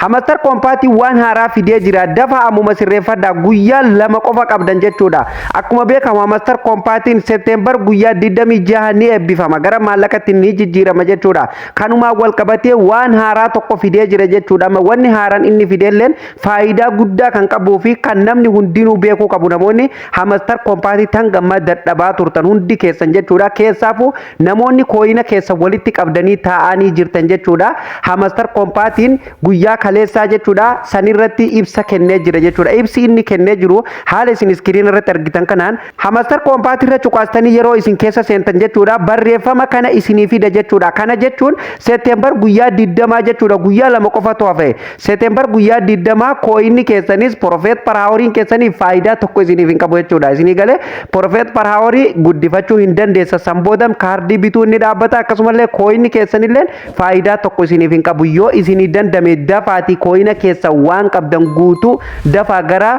Hamster Compat waan haaraa fidee jira. Dafa ammuma sirreeffadhaa guyyaa lama qofa qabdan jechuudha. Akkuma beekamu Hamster Compatiin September guyyaa 26 ni eebbifama. Gara maallaqatti ni jijjiirama jechuudha. Kanumaa wal qabatee waan haaraa tokko fidee jira jechuudha. Wanni haaraan inni fideelleen faayidaa guddaa kan qabuu fi kan namni hundinuu beekuu qabu. Namoonni Hamster Compatii tan gamma dadhabaa turtan hundi keessan jechuudha. Keessaafuu namoonni kooyina keessa walitti qabdanii taa'anii jirtan jechuudha. Hamster Compatiin guyyaa kaleessaa jechuudha. Sanirratti ibsa kennee jira jechuudha. Ibsi inni kennee jiru haala isin iskiriin irratti argitan kanaan Hamster Compatii irra cuqaastanii yeroo isin keessa seentan jechuudha. Barreeffama kana isinii fida jechuudha. Kana jechuun September guyyaa 20 jechuudha. Guyyaa lama qofatu hafe. September guyyaa 20 kooyinni keessanis Prophet per hour keessaniif faayidaa tokko isiniif hin qabu jechuudha. Isinii galee Prophet per hour guddifachuu hin dandeessa. Sanboodam kaardii bituu inni dhaabbata. Akkasumallee kooyinni keessanillee faayidaa tokko isiniif hin qabu. Yoo isinii dandame dafaati kooyina keessa waan qabdan guutuu dafa gara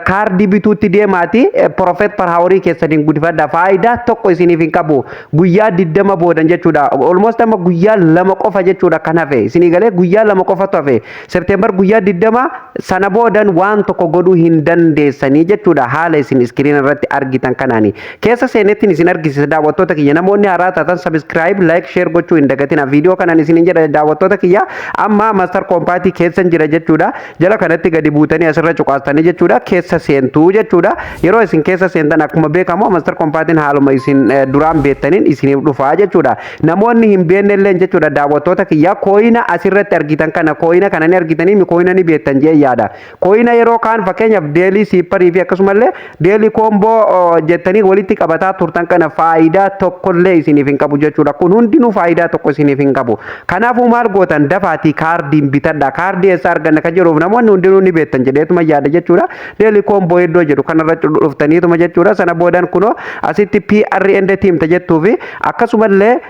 kaardii bituutti deemaati Prophet per hour keessaniin guddifadha. Faayidaa tokko isiniif hin qabu. Guyyaa 20 boodan jechuudha. Almost amma guyyaa lama qofa jechuudha kan hafe. Isinii galee guyyaa lama qofatu hafe. September guyyaa 20 sana boodan waan tokko godhuu hin dandeessanii jechuudha. Haala isin iskiriin irratti argitan kanaani. Keessa seenettiin isin argisiisa daawwattoota kiyya. Namoonni haaraa taatan subscribe, like, share gochuu hin dagatina. Viidiyoo kanaan isin jedha daawwattoota kiyya. Amma Hamster Compatii keessa jira jechuudha. Jala kanatti gadi buutanii asirra cuqaastanii jechuudha. Keessa seentuu jechuudha. Yeroo isin keessa seentan akkuma beekamu Hamster Compatiin haaluma isin duraan beektaniin isiniif dhufaa jechuudha. Namoonni hin beeknellee jechuudha daawwattoota kiyya kooyina asirratti argitan kana kooyina kana ni argitanii mi kooyina ni beektan jee yaada. Kooyina yeroo kaan fakkeenyaaf deelii siiparii fi akkasumallee deelii koomboo jettanii walitti qabataa turtan kana faayidaa tokkollee isiniif hin qabu jechuudha. Kun hundinuu faayidaa tokko isiniif hin qabu. Kanaafuu maal gootan dafaatii kaardiin bitadha. Kaardii eessa arganna kan jedhuuf namoonni hundinuu ni beektan jedheetuma yaada jechuudha. Deelii koomboo iddoo jedhu kanarra dhuftaniituma jechuudha. Sana boodan kunoo asitti PRND team jettuufi akkasumallee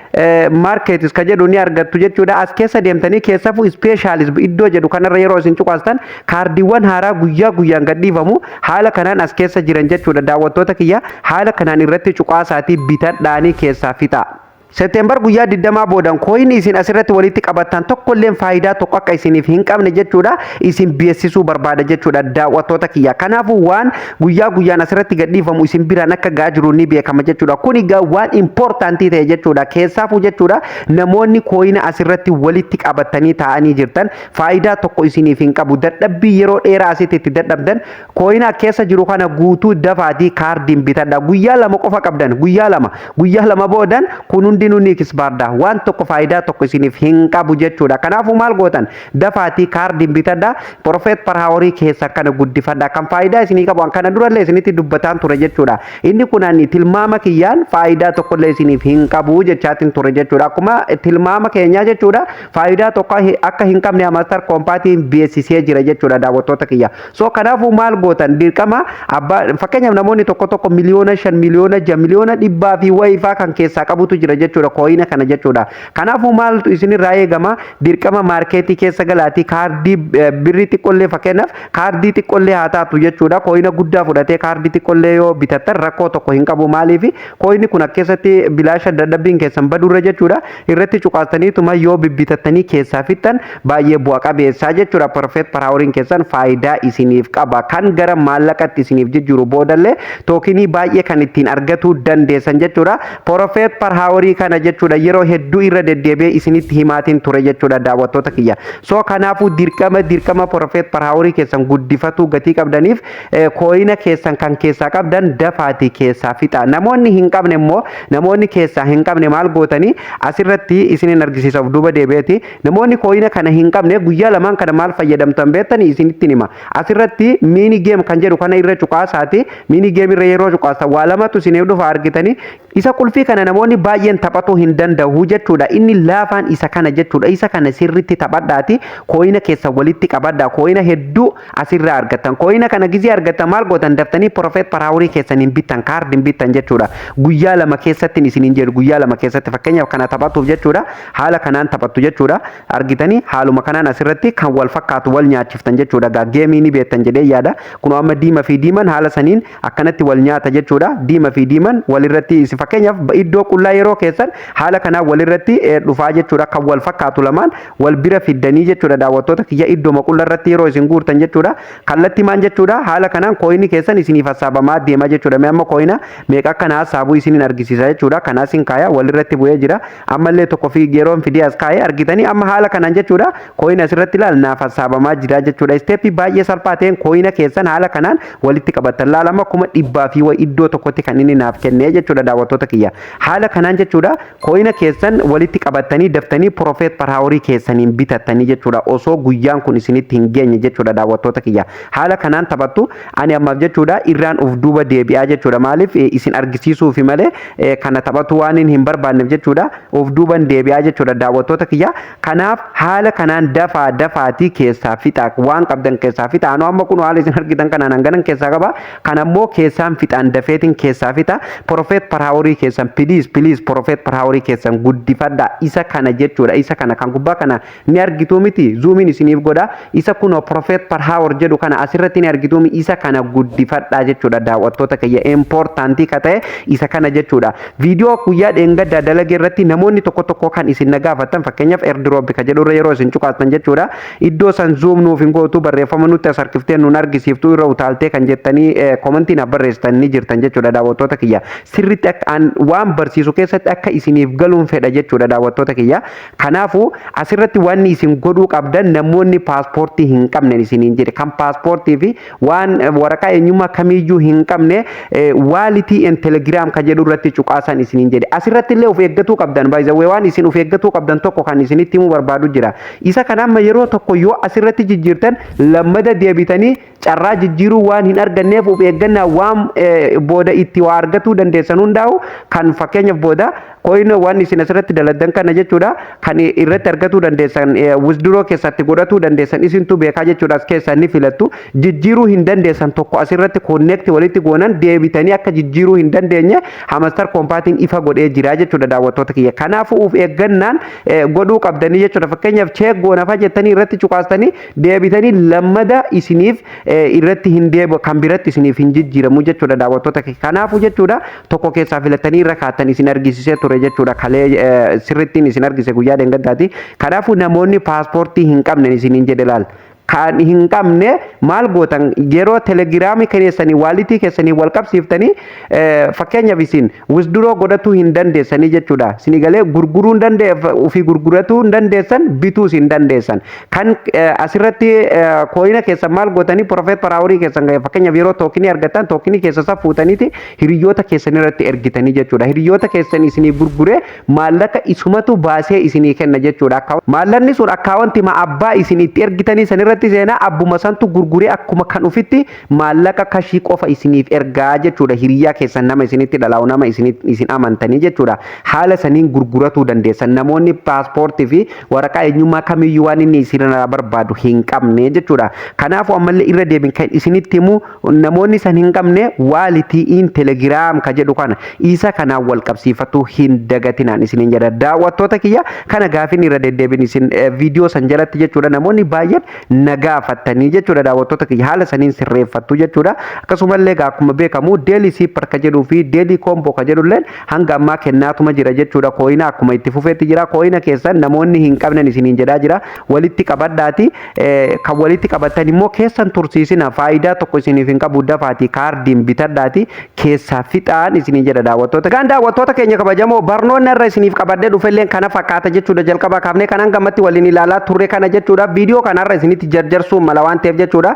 marketis ka jedhu ni argattu jechuudha. As keessa deemtanii keessafuu specialist iddoo jedhu kanarra yeroo isin cuqaastan kaardiiwwan haaraa guyyaa guyyaan gadhiifamu haala kanaan as keessa jiran jechuudha. Daawwattoota kiyya haala kanaan irratti cuqaasaatii bitadhaanii keessaa fixa. September guyyaa 20 boodan kooyinii isin asirratti walitti qabattan tokkolleen faayidaa tokko akka isiniif hin qabne jechuudha. Isin beeksisuu barbaada jechuudha daawwattoota kiyya. Kanaafuu waan guyyaa guyyaan asirratti gadhiifamu isin biraan akka gaa jiru ni beekama jechuudha. Kun egaa waan importantii ta'e jechuudha. Keessaafuu jechuudha namoonni kooyina asirratti walitti qabatanii taa'anii jirtan faayidaa tokko isiniif hin qabu. Dadhabbii yeroo dheeraa asitti itti dadhabdan kooyina keessa jiru kana guutuu dafaatii kaardiin bitadha. Guyyaa lama qofa qabdan. Guyyaa lama boodan kun hundinuu ni kisbaarda. Waan tokko faayidaa tokko isiniif hin qabu jechuudha. Kanaafuu maal gootan dafaatii kaardiin bitadha. Prophet per hour keessa kana guddifadha. Kan faayidaa isinii qabu kana durallee isinitti dubbataan ture jechuudha. Inni kunaan tilmaama kiyyaan faayidaa tokkollee isiniif hin qabu jechaatiin ture jechuudha. Akkuma tilmaama keenyaa jechuudha faayidaa tokko akka hin qabne Hamster Compatiin beeksisee jira jechuudha daawwattoota kiyya. So kanaafuu maal gootan dirqama fakkeenyaaf namoonni tokko miliyoona 5 miliyoona 6 miliyoona 100 fi wayifaa kan keessaa qabutu jira jechuudha kooyina kana jechuudha. Kanaafuu maaltu isinirraa eegama dirqama maarkeetii keessa galaati kaardii birrii xiqqollee fakkeenyaaf kaardii xiqqollee haa taatu jechuudha. Kooyina guddaa fudhatee kaardii xiqqollee yoo bitattan rakkoo tokko hin qabu. Maaliif kooyini kun keessatti bilaasha dadhabbiin keessan badurra jechuudha. Irratti cuqaastaniituma yoo bibbitattanii keessaa fixan baay'ee bu'a qabeessaa jechuudha. Prophet per hour keessan faayidaa isiniif qaba. Kan gara maallaqatti isiniif jijjiiru boodallee tookinii baay'ee kan ittiin argatuu dandeessan jechuudha. Prophet per hour kana jechuudha yeroo hedduu irra deddeebi'ee isinitti himaatiin ture jechuudha daawwattoota kiyya. So kanaafuu dirqama Prophet per hour keessan guddifatu gatii qabdaniif kooyina keessan kan keessaa qabdan dafaatii keessaa fixa. Namoonni hin qabne immoo namoonni keessaa hin qabne maal gootanii asirratti isinin argisiisuuf duuba deebi'eeti. Namoonni kooyina kana hin qabne guyyaa lamaan kana maal fayyadamtan beektanii isinitti hima. Asirratti mini game kan jedhu kana irra cuqaasaati. Mini game irra yeroo cuqaasta waa lamatu isiniif dhufa argitanii isa qulfii kana namoonni baay'een taphatuu hin danda'u jechuudha. Inni laafaan isa kana jechuudha. Isa kana sirritti taphadhaati kooyina keessa walitti qabadhaa. Kooyina hedduu asirraa argattan. Kooyina kana gizii argattan maal gootan daftanii Prophet per hour keessaniin bittan kaardiin bittan jechuudha. Guyyaa lama keessatti isiniin jedhu guyyaa lama keessatti fakkeenyaaf kana taphatuuf jechuudha. Haala kanaan taphattu jechuudha. Argitanii haaluma kanaan asirratti kan wal fakkaatu wal nyaachiftan jechuudha. Geemii ni beektan jedhee yaada. Kun amma diimaa fi diimaan haala saniin akkanatti wal nyaata jechuudha. Diimaa fi diimaan walirratti fakkeenyaaf iddoo qullaa yeroo keessa keessan haala kanaan walirratti dhufaa jechuudha kan wal fakkaatu lamaan wal bira fiddanii jechuudha daawwattoota kiyya iddoo maqulla irratti yeroo isin guurtan jechuudha kallattii maan jechuudha haala kanaan kooyinii keessan isiniif hassaabamaa deema jechuudha mee amma kooyina meeqa akkana hassaabuu isiniin argisiisa jechuudha kanaas hin kaaya walirratti bu'ee jira ammallee tokko fi yeroon fidee as kaayee argitanii amma haala kanaan jechuudha kooyina asirratti ilaal naaf hassaabamaa jira jechuudha isteeppii baay'ee salphaa ta'een kooyina keessan haala kanaan walitti qabatan laalama kuma dhibbaa fi iddoo tokkotti kan inni naaf kennee jechuudha daawwattoota kiyya haala kanaan jechuudha kooyina keessan walitti qabatanii daftanii profeet parhaaworii keessaniin bitattanii jechuudha osoo guyyaan kun isinitti hin geenye jechuudha daawwattoota kiyya haala kanaan taphattu ani ammaaf jechuudha irraan of duuba deebi'aa jechuudha maaliif isin argisiisuuf malee kana taphatu waan hin barbaanneef jechuudha of duuban deebi'aa jechuudha daawwattoota kiyya kanaaf haala kanaan dafaatii keessaa fixaa waan qabdan keessaa fixaa anu amma kun haala isin argitan kanaan hanganan keessaa qaba kanammoo keessaan fixaan dafeetiin keessaa fixa profeet parhaaworii keessan piliis profeet parhaaworii keessan guddifadha isa kana jechuudha isa kana kan gubbaa kana ni argitu miti zoomiin isiniif godha isa kun profeet parhaawor jedhu kana asirratti ni argitu isa kana guddifadha jechuudha daawwattoota kiyya importantii ka ta'e isa kana jechuudha viidiyoo guyyaa dheengaddaa dalagee irratti namoonni tokko kan isin nagaafatan fakkeenyaaf airdrop ka jedhu irra yeroo isin cuqaastan jechuudha iddoo san zoom nuuf hin gootu barreeffama nutti as harkiftee nuun argisiiftuu irra utaaltee kan jettanii komentiin barreessitan ni jirtan jechuudha daawwattoota kiyya sirritti waan barsiisu keessatti akka isiniif galuun fedha jechuudha daawwattoota kiyya kanaafu asirratti wanni isin godhuu qabdan namoonni paaspoortii hin qabne isiniin jedhe kan paaspoortii fi waan waraqaa eenyummaa kamiyyuu hin qabne waalitii en telegram ka jedhu irratti cuqaasan isiniin jedhe asirratti illee of eeggatuu qabdan baay'ee waan isin of eeggatuu qabdan tokko kan isinitti himuu barbaadu jira isa kana amma yeroo tokko yoo asirratti jijjiirtan lammada deebitanii carraa jijjiiruu waan hin arganneef of eeggannaa waan booda itti waa argatuu dandeessan hundaa'u kan fakkeenyaaf booda kooyina waan isin asirratti daladdan kana jechuudha kan irratti argatuu dandeessan withdrawal keessatti godhatuu dandeessan isintu beekaa jechuudha as keessaa ni filattu jijjiiruu hin dandeessan tokko asirratti connect walitti goonan deebitanii akka jijjiiruu hin dandeenye Hamster Compaatiin ifa godhee jira jechuudha daawwattoota kiyya kanaafuu of eeggannaan godhuu qabdanii jechuudha fakkeenyaaf check goonafa jettanii irratti cuqaastanii deebitanii lammada isiniif irratti hin deebi'u kan biratti isiniif hin jijjiiramu jechuudha daawwattoota kiyya kanaafuu jechuudha tokko keessaa filatanii irra kaatan isin argisiisee ture jechuudha kalee sirrittiin isin argise guyyaa dheengaddaati kanaafuu namoonni paaspoortii hin qabne isiniin jedhe laal kan hin qabne maal gootan yeroo telegiraamii keessanii waalitii keessanii wal qabsiiftanii fakkeenyaaf isin withdrawal godhatuu hin dandeessanii jechuudha isin galee gurguruu ofii gurguratuu hin dandeessan bituu hin dandeessan kan asirratti kooyina keessan maal gootanii profeet parhaaworii keessan fakkeenyaaf yeroo tookinii argattan tookinii keessasa fuutaniiti hiriyoota keessan irratti ergitanii jechuudha hiriyoota keessan isinii gurguree maallaqa isumatu baasee isinii kenna jechuudha maallaqni sun akkaawwantii abbaa isin itti ergitanii san irratti seenaa abbuma santu gurguree akkuma kan ufitti maallaqa kashii qofa isiniif ergaa jechuudha hiriyaa keessan nama isinitti dhalaa'u nama isin amantanii jechuudha haala saniin gurguratuu dandeessan namoonni paaspoortii fi waraqaa eenyummaa kamiyyuu waan inni isinirraa barbaadu hin qabne jechuudha kanaafuu ammallee irra deebin kan isinitti himu namoonni san hin qabne waalitiin telegiraam ka jedhu kana isa kanaan wal qabsiifatu hin dagatinaan isiniin jedha daawwattoota kiyya kana gaafin irra deddeebin isin viidiyoo san jalatti jechuudha namoonni baay'een nagaafattanii jechuudha daawwattoota kiyya haala saniin sirreeffattu jechuudha akkasumallee akkuma beekamu deelii siipar ka jedhuu fi deelii koomboo ka jedhulleen hanga ammaa kennaatuma jira jechuudha kooyina akkuma itti fufeetti jira kooyina keessan namoonni hin qabnen isiniin jedhaa jira walitti qabadhaati kan walitti qabatan immoo keessan tursiisina faayidaa tokko isiniif hin qabu dafaati kaardiin bitadhaati keessaa fixaan isiniin jedha daawwattoota gaan daawwattoota keenya kabajamoo barnoonni irra isiniif qabadhee dhufelleen kana fakkaata jechuudha jalqaba kaafnee kanan gammatti waliin ilaalaa turre kana jechuudha viidiyoo kanarra isinitti jarjarsuu mala waan ta'eef jechuudha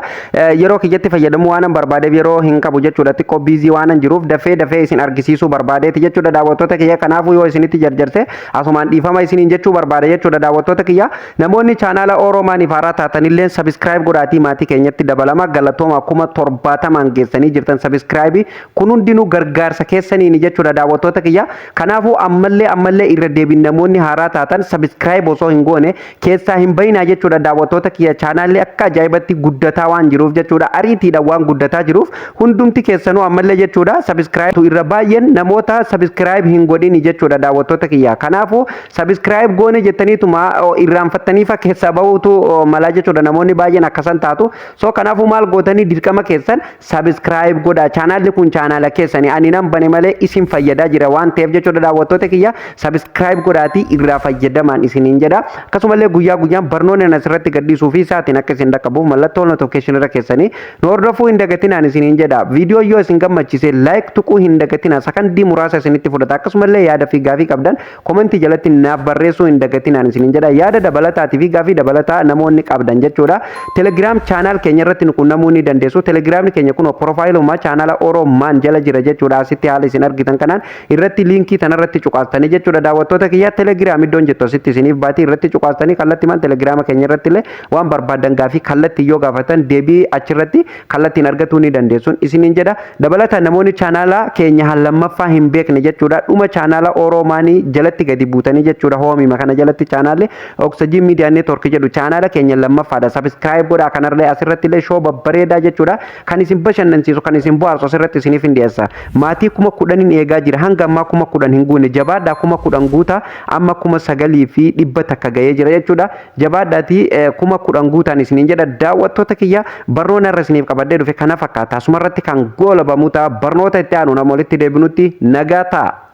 yeroo kiyyatti fayyadamu waan barbaadeef yeroo hin qabu jechuudha xiqqoo biizii waan jiruuf dafee isin argisiisuu barbaadeeti jechuudha daawwattoota kiyya kanaafuu yoo isinitti jarjarse asumaan dhiifama isiniin jechuu barbaade jechuudha daawwattoota kiyya namoonni chaanaala Oromaaniif haaraa taatanillee sabiskiraayib godhaatii maatii keenyatti dabalama galatooma akkuma 70 geessanii jirtan sabiskiraayibii kun hundinuu gargaarsa keessaniin jechuudha daawwattoota kiyya kanaafuu ammallee irra deebin namoonni haaraa taatan sabiskiraayib osoo hin goone keessaa hin bayinaa jechuudha daawwattoota kiyya chaanaala chaanaalli akka ajaa'ibatti guddataa waan jiruuf jechuudha ariitiidha waan guddataa jiruuf hundumti keessanuu ammallee jechuudha subscribe irra baay'een namoota subscribe hin godhin jechuudha daawwattoota kiyya kanaafuu subscribe goone jettaniituma irraanfattaniifa keessaa bahuutu mala jechuudha namoonni baay'een akkasan taatu so kanaafuu maal gootanii dirqama keessan subscribe godha chaanaalli kun chaanaala keessanii ani nan bane malee isin fayyadaa jira waan ta'eef jechuudha daawwattoota kiyya subscribe godhaatii irraa fayyadamaan isiniin jedha akkasumallee guyyaa guyyaan barnoonni asirratti gadhiisuu fi isaatiin akka isin dhaqqabuuf mallattoo notification irra keessanii nu hordofuu hin dagatinaan isiniin jedha viidiyoo yoo isin gammachiise like tuquu hin dagatinaa sakandii muraasa isinitti fudhata akkasumallee yaada fi gaafii qabdan komentii jalatti naaf barreessuu hin dagatinaan isiniin jedha yaada dabalataatii fi gaafii dabalataa namoonni qabdan jechuudha telegram channel keenya irratti nu qunnamuu ni dandeessu telegramni keenya kun profiiluma channel oromaan jala jira jechuudha asitti haala isin argitan kanaan irratti linkii tanarratti cuqaastanii jechuudha daawwattoota kiyya telegram iddoon jettu asitti isiniif baatii irratti cuqaastanii kallattii man telegrama keenya irratti illee waan barbaadan gaafii kallattii yoo gaafatan deebii achirratti kallattiin argatuu ni dandeessuun isiniin jedha dabalata namoonni chaanala keenya hallammaffaa hin beekne jechuudha dhuma chaanala oromaanii jalatti gadi buutanii jechuudha hoomima kana jalatti chaanalli oxygen media network jedhu chaanala keenya lammaffaadha subscribe godhaa kanarlee asirratti illee shoo babbareedaa jechuudha kan isin bashannansiisu kan isin bohaarsu asirratti isiniif hin dhiyeessa maatii 10,000 eegaa jira hanga ammaa 10,000 hin guune jabaadhaa 10,000 guutaa amma 9,100 takka ga'ee jira jechuudha jabaadhaati 10,000 guutaan isiniin jedha daawwattoota kiyya barnoota irra isiniif qabadee dhufe kana fakkaata asumarratti kan goolabamu ta'a barnoota itti aanu nama walitti deebinutti nagaa ta'a.